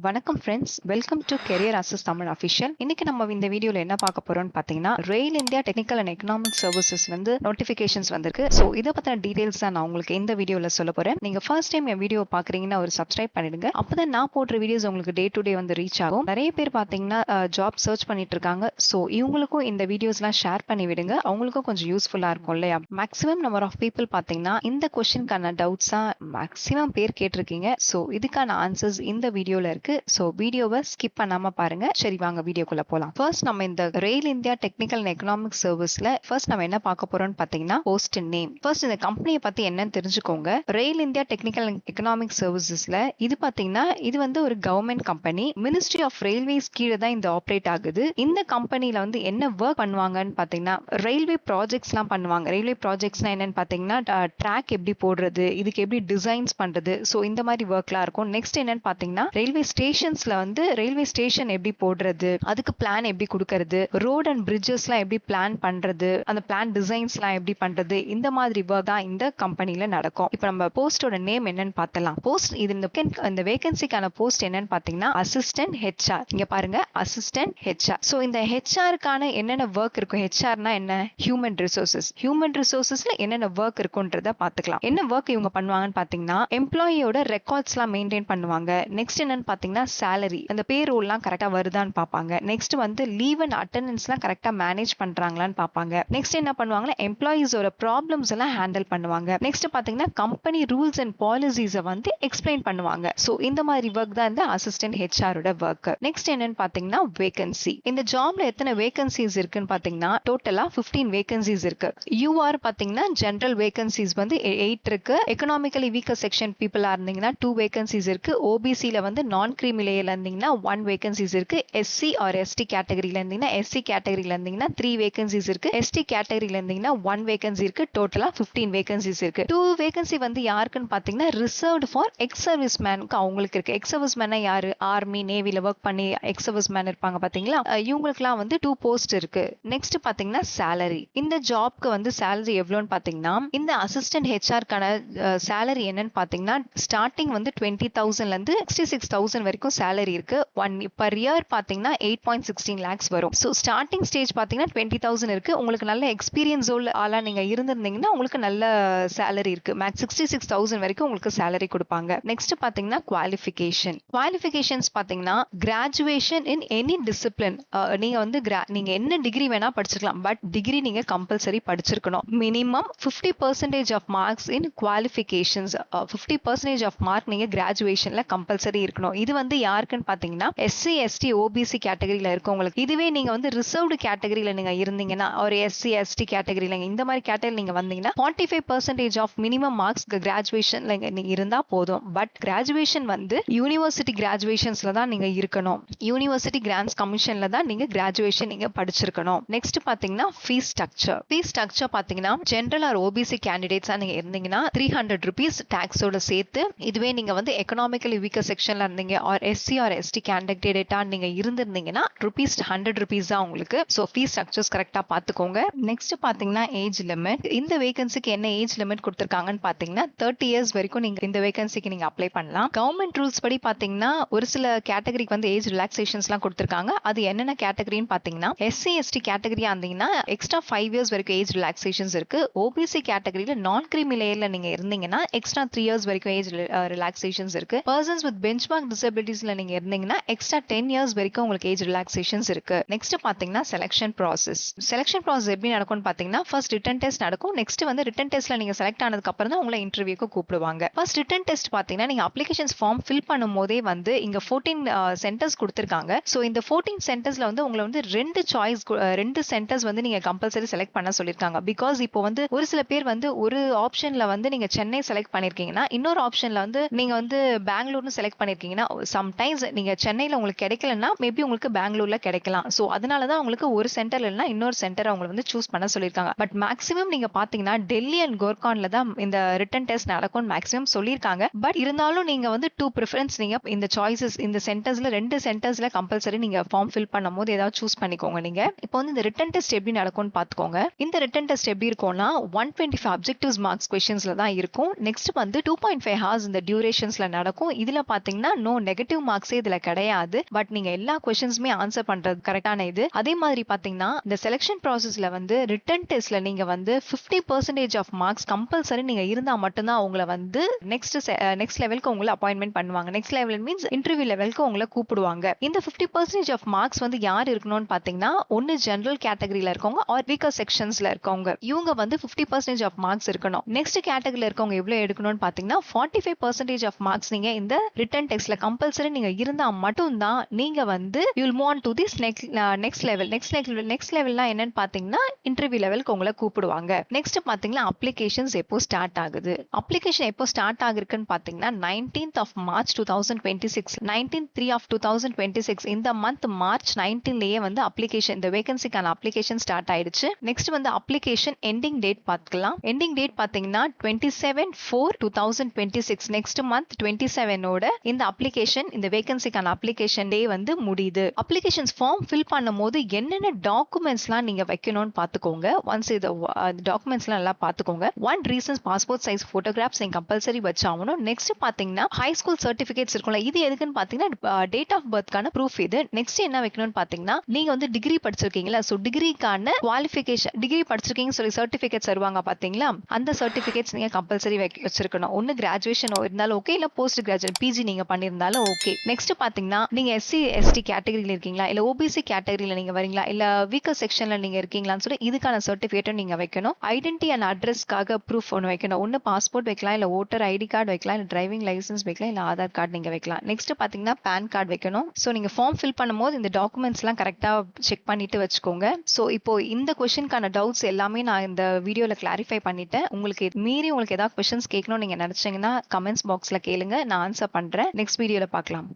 வணக்கம் friends, welcome to career aces Tamil official. இன்னைக்கு நம்ம இந்த வீடியோல என்ன பார்க்க போறோம்னு பார்த்தீங்கன்னா, rail India technical and economic services வந்து நோட்டிஃபிகேஷன்ஸ் வந்திருக்கு. ஸோ இதை பத்தின டீடைல்ஸ் தான் நான் உங்களுக்கு இந்த வீடியோல சொல்ல போறேன். நீங்க ஃபர்ஸ்ட் டைம் என் வீடியோ பாக்குறீங்கன்னா ஒரு சப்ஸ்கிரைப் பண்ணிடுங்க. அப்பதான் நான் போடுற வீடியோஸ் உங்களுக்கு டே டு டே வந்து ரீச் ஆகும். நிறைய பேர் பார்த்தீங்கன்னா ஜாப் சர்ச் பண்ணிட்டு இருக்காங்க. ஸோ இவங்களுக்கும் இந்த வீடியோஸ்லாம் ஷேர் பண்ணி விடுங்க. அவங்களுக்கும் கொஞ்சம் யூஸ்ஃபுல்லா இருக்கும் இல்லையா? மேக்ஸிமம் நம்பர் ஆஃப் பீப்புள் பார்த்தீங்கன்னா இந்த கொஸ்டின்கான டவுட்ஸா மேக்ஸிமம் பேர் கேட்டிருக்கீங்க. ஸோ இதுக்கான ஆன்சர்ஸ் இந்த வீடியோல இருக்கு. சோ வீடியோவை ஸ்கிப் பண்ணாம பாருங்க. சரி, வாங்க வீடியோக்குள்ள போலாம். ஃபர்ஸ்ட் நம்ம இந்த rail India technical and economic சர்வீஸ்ல ஃபர்ஸ்ட் நம்ம என்ன பார்க்க போறோம்னு பாத்தீங்கன்னா போஸ்ட் நேம். ஃபர்ஸ்ட் இந்த கம்பெனியை பத்தி என்னன்னு தெரிஞ்சுக்கோங்க. Rail India technical and economic சர்வீசஸ்ல இது பாத்தீங்கன்னா இது வந்து ஒரு government company. Ministry of railways கீழே தான் இந்த ஆப்ரேட் ஆகுது. இந்த கம்பெனில வந்து என்ன ஒர்க் பண்ணுவாங்கன்னு பாத்தீங்கன்னா ரயில்வே ப்ராஜெக்ட்ஸ் எல்லாம் பண்ணுவாங்க. ரயில்வே ப்ராஜெக்ட்ஸ்னா என்னன்னு பாத்தீங்கன்னா ட்ராக் எப்படி போடுறது, இதுக்கு எப்படி டிசைன்ஸ் பண்றது, சோ இந்த மாதிரி ஒர்க்லாம் இருக்கும். நெக்ஸ்ட் என்னன்னு பாத்தீங்கன்னா ரயில்வே ஸ்டேஷன்ஸ்ல வந்து ரயில்வே ஸ்டேஷன் எப்படி போடுறது, அதுக்கு பிளான் எப்படி கொடுக்கறது, ரோட் அண்ட் பிரிட்ஜஸ்லாம் எப்படி பிளான் பண்றது, அந்த பிளான் டிசைன்ஸ்லாம் எப்படி பண்றது, இந்த மாதிரி ஒர்க் தான் இந்த கம்பெனில நடக்கும். இப்போ நம்ம போஸ்டோட நேம் என்னன்னு பார்த்தலாம். போஸ்ட் இது இந்த வேகன்சிக்கான போஸ்ட் என்னன்னு பாத்தீங்கன்னா அசிஸ்டன்ட் ஹெச்ஆர். இங்க பாருங்க, அசிஸ்டன்ட் ஹெச்ஆர். சோ இந்த ஹெச்ஆருக்கான என்னென்ன ஒர்க் இருக்கும், ஹெச்ஆர்னா என்ன, ஹியூமன் ரிசோர்சஸ். ஹியூமன் ரிசோர்சஸ்ல என்னென்ன ஒர்க் இருக்குன்றத பாத்துக்கலாம். என்ன ஒர்க் இவங்க பண்ணுவாங்கன்னு பாத்தீங்கன்னா எம்ப்ளாயியோட ரெக்கார்ட்ஸ்லாம் மெயின்டைன் பண்ணுவாங்க. நெக்ஸ்ட் என்னன்னு பாத்தீங்கன்னா salary, அந்த பேரோல்லாம் கரெக்டா வருதான்னு பாப்பாங்க. நெக்ஸ்ட் வந்து லீவ் அண்ட் அட்டெண்டன்ஸ்லாம் கரெக்டா மேனேஜ் பண்றாங்களான்னு பாப்பாங்க. நெக்ஸ்ட் என்ன பண்ணுவாங்கன்னா எம்ப்ளாயீஸோட ப்ராப்ளம்ஸ் எல்லாம் ஹேண்டில் பண்ணுவாங்க. நெக்ஸ்ட் பாத்தீங்கன்னா கம்பெனி ரூல்ஸ் அண்ட் பாலிசிஸை வந்து எக்ஸ்பிளைன் பண்ணுவாங்க. சோ இந்த மாதிரி ஒர்க் தான் இந்த அசிஸ்டன்ட் ஹெச்ஆரோட ஒர்க். நெக்ஸ்ட் என்னன்னு பாத்தீங்கன்னா வேகன்சி. இந்த ஜாப்ல எத்தனை வேகன்சிஸ் இருக்குன்னு பாத்தீங்கன்னா டோட்டலா 15 வேகன்சிஸ் இருக்கு. யூஆர் பாத்தீங்கன்னா ஜெனரல் வேகன்சிஸ் வந்து 8 இருக்கு. எக்கனாமிக்கலி வீக்கர் செக்ஷன் பீப்புளா இருந்தீங்கன்னா 2 வேகன்சிஸ் இருக்கு. ஓபிசில வந்து நான் கிரீமி லேயர்ல இருந்தீங்கன்னா 1 வேகன்சிஸ் இருக்கு. எஸ்சி ஆர் எஸ்டி கேட்டகரியில இருந்தீங்கன்னா எஸ்சி கேட்டகரியில இருந்தீங்கன்னா 3 வேகன்சிஸ் இருக்கு. எஸ்டி கேட்டகரியில இருந்தீங்கன்னா 1 வேகன்சி இருக்கு. டோட்டலா 15 வேகன்சிஸ் இருக்கு. 2 வேகன்சி வந்து யாருக்குன்னு பாத்தீங்கன்னா ரிசர்வ்டு ஃபார் எக்ஸ் சர்வீஸ் மேனுக்கு அவங்களுக்கு இருக்கு. எக்ஸ் சர்வீஸ் மேனா யாரு, ஆர்மி நேவில ஒர்க் பண்ணி எக்ஸ் சர்வீஸ் மேன் இருப்பாங்க பாத்தீங்களா, இவங்களுக்குலாம் வந்து 2 போஸ்ட் இருக்கு. நெக்ஸ்ட் பாத்தீங்கன்னா salary. இந்த ஜாப்க்கு வந்து salary எவ்வளவுன்னு பாத்தீங்கன்னா இந்த அசிஸ்டன்ட் ஹெச்ஆர்க்கான salary என்னன்னு பாத்தீங்கன்னா ஸ்டார்டிங் வந்து 20,000ல இருந்து 66,000 வரைக்கும் salary இருக்கு. per year பாத்தீங்கன்னா 8.16 lakhs வரும். சோ ஸ்டார்டிங் ஸ்டேஜ் பாத்தீங்கன்னா 20,000 இருக்கு. உங்களுக்கு நல்ல எக்ஸ்பீரியன்ஸ் ஆளா நீங்க இருந்திருந்தீங்கன்னா உங்களுக்கு நல்ல salary இருக்கு. மேக்ஸ் 66,000 வரைக்கும் உங்களுக்கு salary கொடுப்பாங்க. நெக்ஸ்ட் பாத்தீங்கன்னா குவாலிஃபிகேஷன்ஸ் பாத்தீங்கன்னா கிராஜுவேஷன் இன் எனி டிசிப்ளின். நீங்க வந்து நீங்க என்ன டிகிரி வேணா படிச்சிருக்கலாம். பட் டிகிரி நீங்க கம்பல்சரி படிச்சிருக்கணும். Minimum 50% of marks in qualifications. 50% of mark நீங்க கிராஜுவேஷன்ல கம்பல்சரி இருக்கணும். இது வந்து யாருக்குன்னு பாத்தீங்கன்னா எஸ்சி எஸ்டி ஓபிசி கேட்டகரியில இருக்கவங்களுக்கு. இதுவே நீங்க வந்து ரிசர்வ்டு கேட்டகரியில நீங்க இருந்தீங்கன்னா ஒரு எஸ்சி எஸ்டி கேட்டகரியில இந்த மாதிரி கேட்டகரி நீங்க வந்தீங்கன்னா 45% ஆஃப் மினிமம் மார்க்ஸ் கிராஜுவேஷன்ல நீங்க இருந்தா போதும். பட் கிராஜுவேஷன் வந்து யூனிவர்சிட்டி கிராஜுவேஷன்ஸ்ல தான் நீங்க இருக்கணும். யூனிவர்சிட்டி கிராண்ட்ஸ் கமிஷன்ல தான் நீங்க கிராஜுவேஷன் நீங்க படிச்சிருக்கணும். நெக்ஸ்ட் பாத்தீங்கன்னா ஃபீஸ் ஸ்ட்ரக்சர் பாத்தீங்கன்னா ஜெனரல் ஆர் ஓபிசி கேண்டிடேட்ஸா நீங்க இருந்தீங்கன்னா 300 rupees டாக்ஸோட சேர்த்து. இதுவே நீங்க வந்து எக்கனாமிக்கலி வீக்கர் செக்ஷன்ல இருந்தீங்க ஆர் எஸ்சி ஆர் எஸ்டி கேண்டிடேட்டா நீங்க இருந்திருந்தீங்கன்னா ₹100 தான் உங்களுக்கு. சோ ஃபீஸ் ஸ்ட்ரக்சர்ஸ் கரெக்டா பாத்துக்கோங்க. நெக்ஸ்ட் பாத்தீங்கன்னா ஏஜ் லிமிட். இந்த வேகன்சிக்கு என்ன ஏஜ் லிமிட் கொடுத்திருக்காங்கன்னு பாத்தீங்கன்னா 30 years வரைக்கும் நீங்க இந்த வேகன்சிக்கு நீங்க அப்ளை பண்ணலாம். கவர்மெண்ட் ரூல்ஸ் படி பாத்தீங்கன்னா ஒரு சில கேட்டகரிக்கு வந்து ஏஜ் ரிலாக்ஸேஷன்ஸ்லாம் கொடுத்திருக்காங்க. அது என்னென்ன கேட்டகரின்னு பாத்தீங்கன்னா எஸ்சி எஸ்டி கேட்டகரியா இருந்தீங்கன்னா எக்ஸ்ட்ரா 5 years வரைக்கும் ஏஜ் ரிலாக்ஸேஷன்ஸ் இருக்கு. ஓபிசி கேட்டகரியில நான் கிரீமி லேயர்ல நீங்க இருந்தீங்கன்னா எக்ஸ்ட்ரா 3 years வரைக்கும் ஏஜ் ரிலாக்ஸேஷன்ஸ் இருக்கு. பர்சன்ஸ் வித் பெஞ்ச்மார்க் டிசபிலிட்டிஸ்ல நீங்க இருந்தீங்கன்னா எக்ஸ்ட்ரா 10 years வரைக்கும் உங்களுக்கு ஏஜ் ரிலாக்ஸேஷன்ஸ் இருக்கு. நெக்ஸ்ட் பாத்தீங்கன்னா செலக்ஷன் ப்ராசஸ் எப்படி நடக்கும்னு பாத்தீங்கன்னா ஃபர்ஸ்ட் ரிட்டன் டெஸ்ட் நடக்கும். நெக்ஸ்ட் வந்து ரிட்டன் டெஸ்ட்ல நீங்க செலக்ட் ஆனதுக்கு அப்புறம் தான் உங்களை இன்டர்வியூக்கு கூப்பிடுவாங்க. ஃபர்ஸ்ட் ரிட்டன் டெஸ்ட் பாத்தீங்கன்னா நீங்க அப்ளிகேஷன்ஸ் ஃபார்ம் ஃபில் பண்ணும் போதே வந்து இங்க 14 சென்டர்ஸ் கொடுத்திருக்காங்க. சோ இந்த 14 சென்டர்ஸ்ல வந்து உங்களை வந்து 2 சென்டர்ஸ் வந்து நீங்க கம்பல்சரி செலக்ட் பண்ண சொல்லிருக்காங்க. பிகாஸ் இப்போ வந்து ஒரு சில பேர் வந்து ஒரு ஆப்ஷன்ல வந்து நீங்க சென்னை செலக்ட் பண்ணிருக்கீங்கன்னா இன்னொரு ஆப்ஷன்ல வந்து நீங்க வந்து பெங்களூர்னு செலக்ட் பண்ணிருக்கீங்கன்னா சம்டைம்ஸ் நீங்க சென்னையில உங்களுக்கு கிடைக்கலன்னா மேபி உங்களுக்கு பெங்களூர்ல கிடைக்கலாம். சோ அதனாலதான் உங்களுக்கு ஒரு சென்டர்ல இல்லைன்னா இன்னொரு சென்டர் அவங்க வந்து சூஸ் பண்ண சொல்லிருக்காங்க. பட் மேக்ஸிமம் நீங்க பாத்தீங்கன்னா டெல்லி அண்ட் கோர்கான்ல தான் இந்த ரிட்டன் டெஸ்ட் நடக்கும் மேக்ஸிமம் சொல்லிருக்காங்க. பட் இருந்தாலும் நீங்க வந்து 2 ப்ரிஃபரன்ஸ் நீங்க இந்த சாய்ஸஸ் இந்த சென்டர்ஸ்ல 2 சென்டர்ஸ்ல கம்பல்சரி நீங்க ஃபார்ம் ஃபில் பண்ணும்போது ஏதாவது சூஸ் பண்ணிக்கோங்க. நீங்க இப்போ வந்து இந்த ரிட்டன் டெஸ்ட் எப்படி நடக்கும்னு பாத்துக்கோங்க. இந்த ரிட்டன் டெஸ்ட் எப்படி இருக்கும்னா 125 அப்ஜெக்டிவ்ஸ் மார்க்ஸ் கொஸ்டின்ஸ்ல தான் இருக்கும். நெக்ஸ்ட் வந்து 2.5 hours இந்த டியூரேஷன்ஸ்ல நடக்கும். இதுல பாத்தீங்கன்னா நோ நெகட்டிவ் மார்க்ஸே இதுல கிடையாது. பட் நீங்க எல்லா கொஸ்டின்ஸுமே ஆன்சர் பண்றது கரெக்டான இது. அதே மாதிரி பாத்தீங்கன்னா இந்த செலக்ஷன் ப்ராசஸ்ல வந்து ரிட்டன் டெஸ்ட்ல நீங்க வந்து 50% ஆஃப் மார்க்ஸ் கம்பல்சரி நீங்க இருந்தா மட்டும்தான் உங்களை வந்து நெக்ஸ்ட் லெவலுக்கு உங்களை அப்பாயின்மெண்ட் பண்ணுவாங்க. நெக்ஸ்ட் லெவல் மீன்ஸ் இன்டர்வியூ லெவலுக்கு உங்களை கூப்பிடுவாங்க. இந்த 50% ஆஃப் மார்க்ஸ் வந்து யார் இருக்கணும்னு பாத்தீங்கன்னா ஒன்னு ஜெனரல் கேட்டகரியில இருக்கவங்க ஆர் வீக்கர் செக்ஷன்ஸ்ல இருக்கவங்க. இவங்க வந்து 50% ஆஃப் மார்க்ஸ் இருக்கணும். நெக்ஸ்ட் கேட்டகரியில இருக்கவங்க எவ்வளவு எடுக்கணும்னு பாத்தீங்கன்னா 45% ஆஃப் மார்க்ஸ் நீங்க இந்த ரிட்டன் டெஸ்ட்ல கம்பல்சரி நீங்க இருந்தா மட்டும்தான் நீங்க வந்து you will move on to this next level. Next லெவல்னா என்னன்னு பாத்தீங்கன்னா இன்டர்வியூ லெவலுக்கு உங்களை கூப்பிடுவாங்க. நெக்ஸ்ட் பாத்தீங்கன்னா அப்ளிகேஷன்ஸ் எப்போ ஸ்டார்ட் ஆகுது. அப்ளிகேஷன் எப்போ ஸ்டார்ட் ஆகிருக்குன்னு பாத்தீங்கன்னா 19th of March 2026 19/3 of 2026 இந்த மந்த் மார்ச் 19லயே வந்து அப்ளிகேஷன் இந்த வேகன்சிக்கான அப்ளிகேஷன் ஸ்டார்ட் ஆயிடுச்சு. நெக்ஸ்ட் வந்து அப்ளிகேஷன் எண்டிங் டேட் பார்க்கலாம். எண்டிங் டேட் பாத்தீங்கன்னா 27/4/2026 நெக்ஸ்ட் மந்த் 27 ஓட இந்த அப்ளிகேஷன் இந்த வேகன்சிக்கான அப்ளிகேஷன் டே வந்து முடியுது. அப்ளிகேஷன்ஸ் ஃபார்ம் ஃபில் பண்ணும்போது என்னென்ன டாக்குமெண்ட்ஸ்லாம் நீங்க வைக்கணும்னு பாத்துக்கோங்க. ஒன்ஸ் இது டாக்குமெண்ட்ஸ்லாம் நல்லா பாத்துக்கோங்க. One reasons passport size photographs நீங்க கம்பல்சரி வச்சாகணும். நெக்ஸ்ட் பாத்தீங்கன்னா ஹை ஸ்கூல் சர்டிபிகேட்ஸ் இருக்கும்ல, இது எதுக்குன்னு பாத்தீங்கன்னா டேட் ஆஃப் பர்த்க்கான ப்ரூஃப் இது. நெக்ஸ்ட் என்ன வைக்கணும்னு பாத்தீங்கன்னா நீங்க வந்து டிகிரி படிச்சிருக்கீங்களா, சோ டிகிரிக்கான குவாலிஃபிகேஷன் டிகிரி படிச்சிருக்கீங்கன்னு சொல்லி சர்டிபிகேட்ஸ் வருவாங்க பாத்தீங்களா, அந்த சர்டிபிகேட்ஸ் நீங்க கம்பல்சரி வச்சிருக்கணும். ஒன்னு கிராஜுவேஷன் இருந்தாலும் ஓகே, இல்ல போஸ்ட் கிராஜுவேட் பிஜி நீங்க பண்ணிருந்தாலும் ஓகே. நெக்ஸ்ட் பாத்தீங்கன்னா நீங்க எஸ்சி எஸ்டி கேட்டகரியில இருக்கீங்களா, இல்ல ஓபிசி கேட்டகரியில நீங்க வரீங்களா, இல்ல வீக்கர் செக்ஷன்ல நீங்க இருக்கீங்களான்னு சொல்லி இதுக்கான சர்டிபிகேட்டும் நீங்க வைக்கணும். ஐடென்டி அண்ட் அட்ரஸ்க்காக ப்ரூஃப் ஒன்று வைக்கணும். ஒன்னு பாஸ்போர்ட் வைக்கலாம், இல்ல ஓட்டர் ஐடி கார்டு வைக்கலாம், இல்ல டிரைவிங் லைசன்ஸ் வைக்கலாம், இல்ல ஆதார் கார்டு நீங்க வைக்கலாம். நெக்ஸ்ட் பாத்தீங்கன்னா பேன் கார்டு வைக்கணும். சோ நீங்க ஃபார்ம் ஃபில் பண்ணும்போது இந்த டாக்குமெண்ட்ஸ் எல்லாம் கரெக்டா செக் பண்ணிட்டு வச்சுக்கோங்க. சோ இப்போ இந்த கொஸ்டின்கான டவுட்ஸ் எல்லாமே நான் இந்த வீடியோல கிளாரிஃபை பண்ணிட்டேன். உங்களுக்கு மீறி உங்களுக்கு ஏதாவது கொஸ்டின்ஸ் கேட்கணும் நீங்க நினைச்சீங்கன்னா கமெண்ட்ஸ் பாக்ஸ்ல கேளுங்க, நான் ஆன்சர் பண்றேன். நெக்ஸ்ட் வீடியோல பார்க்கலாம்.